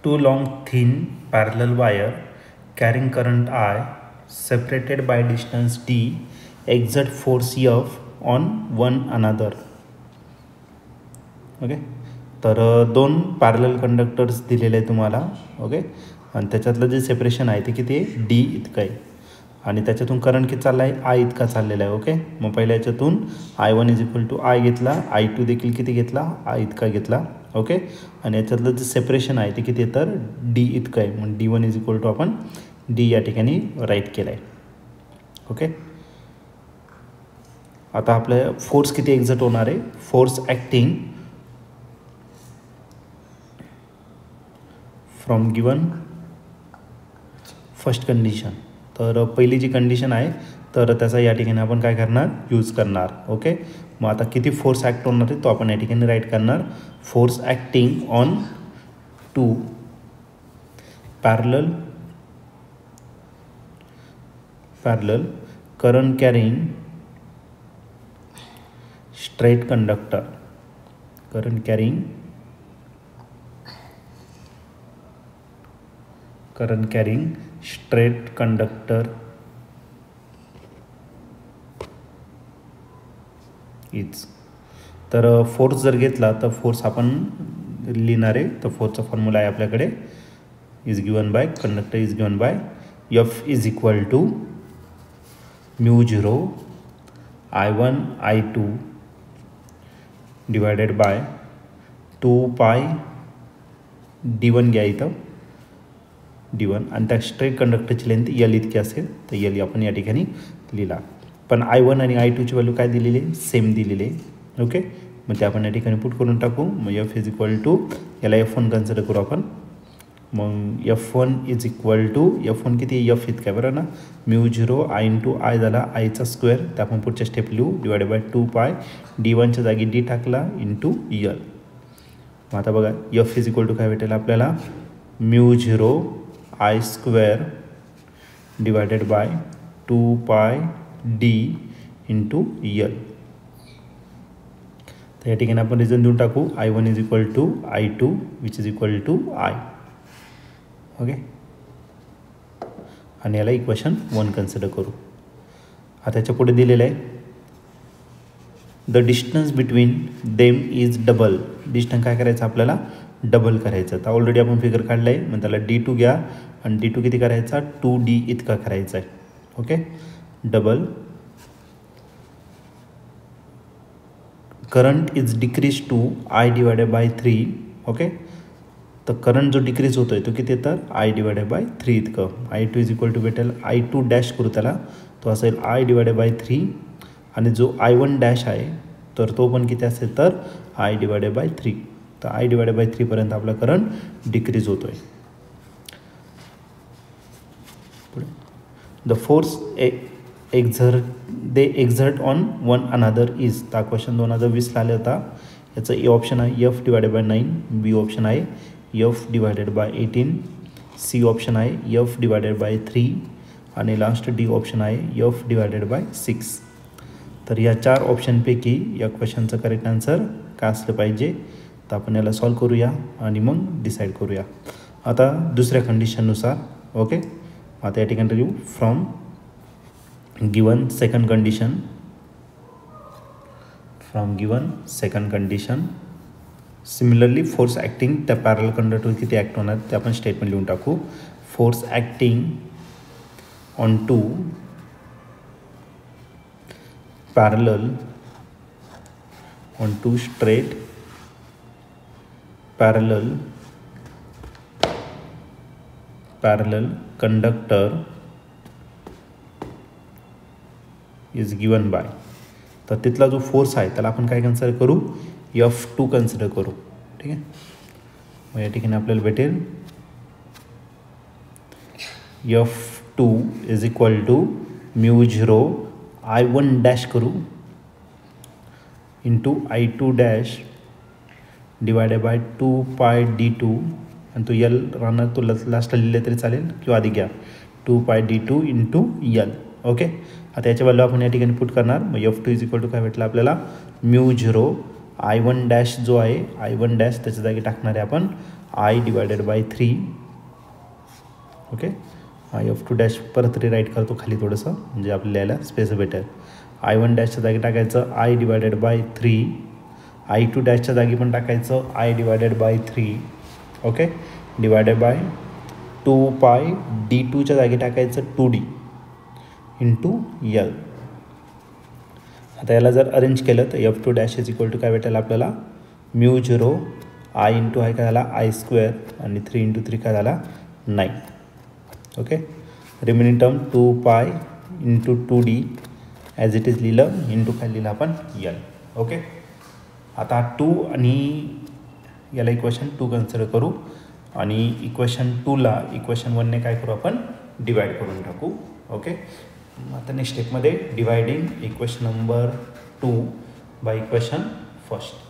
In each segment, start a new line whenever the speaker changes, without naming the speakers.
Two long thin parallel wire carrying current I separated by distance d exert force F on one another. Okay, तर दोन parallel conductors दिलेले आहे तुम्हाला. Okay, आणि त्याच्यातलं जे सेपरेशन आहे ते किती आहे, डी इतकं आहे. आणि त्याच्यातून करंट किती चालला आहे, आय इतका चाललेला आहे. ओके, मग पहिल्या याच्यातून I1 = आय घेतला, I2 देखील किती घेतला, आय इतका घेतला. ओके, आणि याच्यातलं जे सेपरेशन आहे ते किती आहे, तर डी इतकं आहे. मग D1 आपण डी या ठिकाणी राईट केलं आहे. ओके, आता आपल्या फोर्स किती एक्झर्ट होणार आहे, force acting from given first condition. तर पहिली जी कंडिशन आहे तर त्याचा या ठिकाणी आपण काय करणार, यूज करणार. ओके, मग आता किती फोर्स ॲक्ट होणार आहे तो आपण या ठिकाणी राईट करणार. Force acting on two parallel current carrying straight conductor, current carrying straight conductor is. तर फोर्स जर घेतला तर फोर्स आपण लिहिणार आहे. तर फोर्सचा फॉर्म्युला आहे आपल्याकडे, is given by conductor is given by F = μ0 I1 I2 divided by 2π d1 घ्या इथं, d1, आणि त्या स्ट्रेट कंडक्टरची लेंथ L इतकी असेल तर L आपण या ठिकाणी लिहिला. पण I1 आणि I2ची व्हॅल्यू काय दिलेली आहे, सेम दिलेली आहे. ओके, मग ते आपण या ठिकाणी पुट करून टाकू. मग F = याला F1 कन्सिडर करू आपण. मग F1 F1 किती, F इतका आहे बरं ना, μ0 I × I झाला आयचा स्क्वेअर, ते आपण पुढच्या स्टेप लिहू, डिवायडेड बाय 2π d1च्या जागी d टाकला × L. मग आता बघा F काय भेटेल आपल्याला, μ0 I² divided by 2π d × L. तर या ठिकाणी आपण रिझन देऊन टाकू, I1 = I2 which is equal to I. Okay, आणि याला इक्वेशन 1 कन्सिडर करू. आता त्याच्या पुढे दिलेलं आहे, the distance between them is double. Distance काय करायचं आपल्याला, डबल करायचं. तर ऑलरेडी आपण फिगर काढलं आहे, मग त्याला D2 घ्या आणि D2 किती करायचा, 2D इतका करायचा आहे. Okay, double current is decrease to I divided by 3. Okay, तर करंट जो डिक्रीज होतो आहे तो किती, तर I डिवायडेड बाय 3 इतकं. I2 = भेटेल, I2 डॅश करू त्याला, तो असेल I डिवायडेड बाय 3, आणि जो I1 डॅश आहे तर तो पण किती असेल, तर I डिवायडेड बाय 3. तर I डिवायडेड बाय 3 पर्यंत आपला करंट डिक्रीज होतो आहे. The force exert on one another is. तर क्वेश्चन 2020 आला होता. याचं ए ऑप्शन आहे F divided by 9, B option आहे F divided by 18, C option आहे F डिवायडेड बाय 3, आणि लास्ट डी ऑप्शन आहे F डिवायडेड बाय 6. तर या 4 ऑप्शनपैकी या क्वेश्चनचं करेक्ट आन्सर काय असलं पाहिजे, तर आपण याला सॉल्व करूया आणि मग डिसाईड करूया. आता दुसऱ्या कंडिशननुसार. ओके, आता या ठिकाणी लिहू, from given second condition similarly force acting त्या पॅरल कंडक्टरवर किती ॲक्ट होणार ते आपण स्टेटमेंट लिहून टाकू. Force acting on two straight parallel conductor is given by. तर तिथला जो फोर्स आहे त्याला आपण काय कन्सिडर करू, F2 कन्सिडर करू. ठीक आहे, मग या ठिकाणी आपल्याला भेटेल F2 = μ0 I1 डॅश करू × I2 dash divided by 2π d2, आणि तो L राहणार, तो लास्टला लिहिले तरी चालेल किंवा आधी घ्या, 2π d2 × L. ओके, आता याच्या व्हॅल्यू आपण या ठिकाणी पुट करणार. मग F2 काय भेटलं आपल्याला, μ0 I1 डॅश जो आहे I1 डॅश त्याच्या जागी टाकणार आहे आपण I divided by 3. Okay, F2 dash परत रिराईट करतो खाली थोडंसं म्हणजे आपल्याला यायला स्पेस भेटेल. I1 डॅशच्या जागी टाकायचं आय डिवायडेड बाय 3. I2 डॅशच्या जागी पण टाकायचं I divided by 3. Okay, divided by 2 पाय D2च्या जागी टाकायचं 2D इंटू L. आता याला जर अरेंज केलं तर F2 dash is equal to काय भेटेल आपल्याला μ0 आय इंटू आय काय झाला आय स्क्वेअर आणि 3 इंटू 3 काय झाला 9. Okay, remaining term 2 pi into 2D as it is लिहिलं इंटू काय लिहिलं आपण L. ओके, आता 2 आणि याला इक्वेशन 2 कन्सिडर करू आणि इक्वेशन 2ला इक्वेशन 1ने काय करू आपण डिवाइड करून टाकू. ओके, आता नेक्स्ट स्टेपमध्ये dividing equation number 2 by equation first.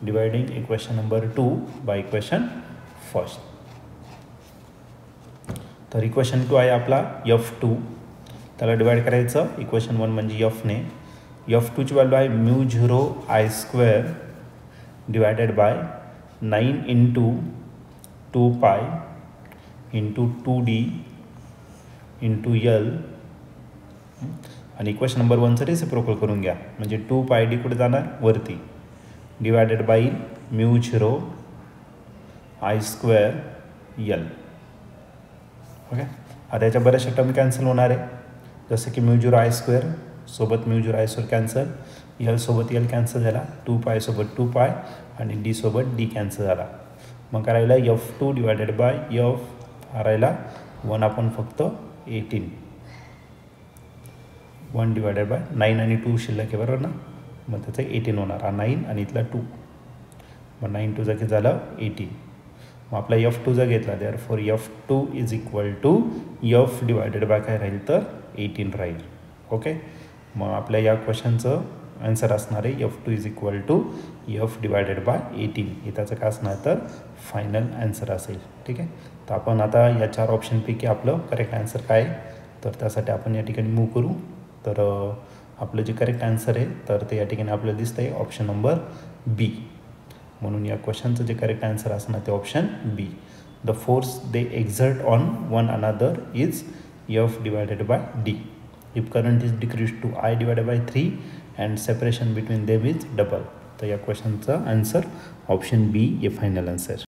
Dividing equation number 2 by equation first. तर इक्वेशन 2 आहे आपला F2, त्याला डिवाइड करायचं इक्वेशन 1 म्हणजे Fने. F2ची व्हॅल्यू आहे μ0 I square divided by 9 into 2 pi into 2D into L आणि इक्वेशन नंबर 1चं रेसिप्रोकल करून घ्या म्हणजे 2 पाय D कुठे जाणार वरती divided by μ0 I square L. Okay, आता याच्या बऱ्याचशा टर्म कॅन्सल होणार आहे जसं की μ0 आय स्क्वेअर सोबत μ0 आय स्क्वेअर कॅन्सल, L सोबत L कॅन्सल झाला, 2 पाय सोबत 2 पाय आणि D सोबत D कॅन्सल झाला. मग काय राहिला F2 डिवायडेड बाय F हा राहिला 1 आपण फक्त 18. 1 डिवायडेड बाय 9 आणि 2 शिल्लक आहे बरोबर ना, मग त्याचं 18 होणार. हा 9 आणि इथला 2 मग 9 2 जागी झालं 18. मग आपला F2 जर घेतला therefore F2 is equal to F divided by काय राहील तर 18 राहील. ओके, मग आपल्या या क्वेश्चनचं आन्सर असणार आहे F2 is equal to F divided by 18. हे त्याचं काय असणार तर फायनल आन्सर असेल. ठीक आहे, तर आपण आता या 4 ऑप्शनपैकी आपलं करेक्ट आन्सर काय आहे तर त्यासाठी आपण या ठिकाणी मूव करू. तर आपलं जे करेक्ट आन्सर आहे तर ते या ठिकाणी आपल्याला दिसतं आहे ऑप्शन नंबर बी. म्हणून या क्वेश्चनचं जे करेक्ट आन्सर असणार ते option B. The force they exert on one another is F divided by D. If current is decrease to I divided by 3 and separation between them is double. तर या क्वेश्चनचा answer option बी हे final answer.